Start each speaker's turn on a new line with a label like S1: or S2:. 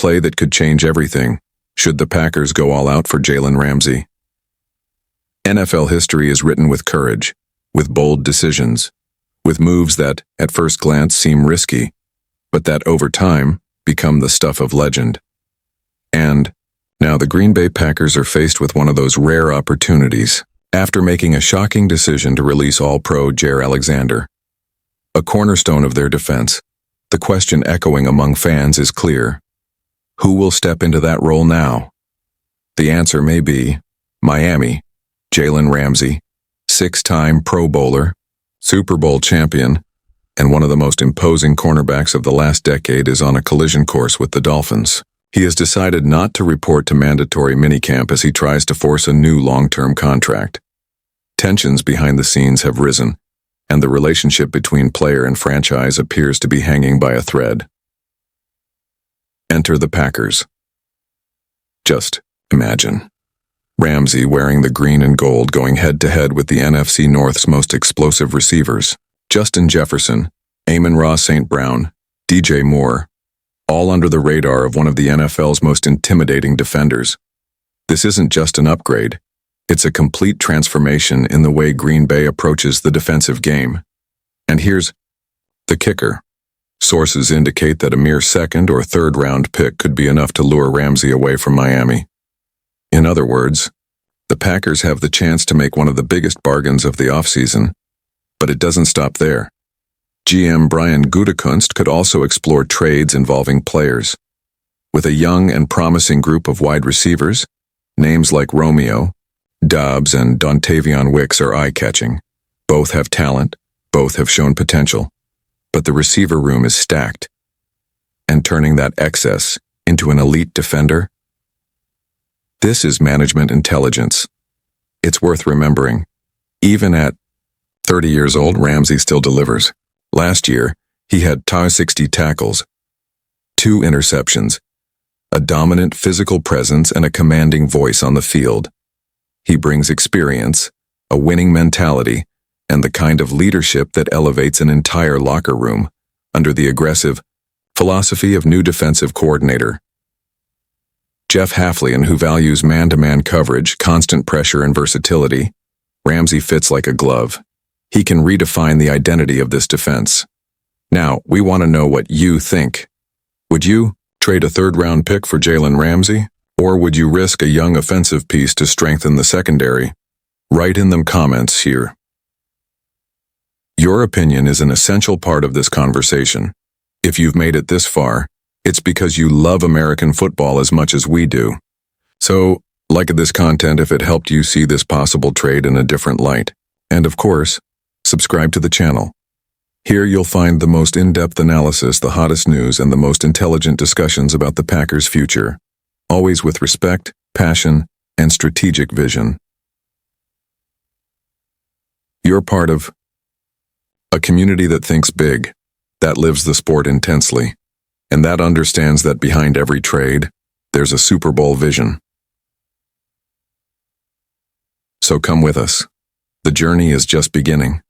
S1: play that could change everything, should the Packers go all out for Jalen Ramsey. NFL history is written with courage, with bold decisions, with moves that, at first glance, seem risky, but that over time become the stuff of legend. And now the Green Bay Packers are faced with one of those rare opportunities, after making a shocking decision to release All-Pro Jaire Alexander. A cornerstone of their defense, the question echoing among fans is clear. Who will step into that role now? The answer may be Miami. Jalen Ramsey, 6-time Pro Bowler, Super Bowl champion, and one of the most imposing cornerbacks of the last decade is on a collision course with the Dolphins. He has decided not to report to mandatory minicamp as he tries to force a new long-term contract. Tensions behind the scenes have risen, and the relationship between player and franchise appears to be hanging by a thread. Enter the Packers. Just imagine Ramsey wearing the green and gold going head-to-head with the NFC North's most explosive receivers, Justin Jefferson, Amon-Ra St. Brown, DJ Moore, all under the radar of one of the NFL's most intimidating defenders. This isn't just an upgrade, it's a complete transformation in the way Green Bay approaches the defensive game. And here's the kicker. Sources indicate that a mere second or third round pick could be enough to lure Ramsey away from Miami. In other words, the Packers have the chance to make one of the biggest bargains of the offseason. But it doesn't stop there. GM Brian Gutekunst could also explore trades involving players. With a young and promising group of wide receivers, names like Romeo, Doubs, and Dontavion Wicks are eye-catching. Both have talent, both have shown potential. But the receiver room is stacked. And turning that excess into an elite defender? This is management intelligence. It's worth remembering. Even at 30 years old, Ramsey still delivers. Last year, he had 60 tackles, 2 interceptions, a dominant physical presence, and a commanding voice on the field. He brings experience, a winning mentality, and the kind of leadership that elevates an entire locker room under the aggressive philosophy of new defensive coordinator Jeff Haflian, who values man-to-man coverage, constant pressure, and versatility. Ramsey fits like a glove. He can redefine the identity of this defense. Now, we want to know what you think. Would you trade a third-round pick for Jalen Ramsey? Or would you risk a young offensive piece to strengthen the secondary? Write in them comments here. Your opinion is an essential part of this conversation. If you've made it this far, it's because you love American football as much as we do. So, like this content if it helped you see this possible trade in a different light. And of course, subscribe to the channel. Here you'll find the most in-depth analysis, the hottest news, and the most intelligent discussions about the Packers' future. Always with respect, passion, and strategic vision. You're part of a community that thinks big, that lives the sport intensely, and that understands that behind every trade, there's a Super Bowl vision. So come with us. The journey is just beginning.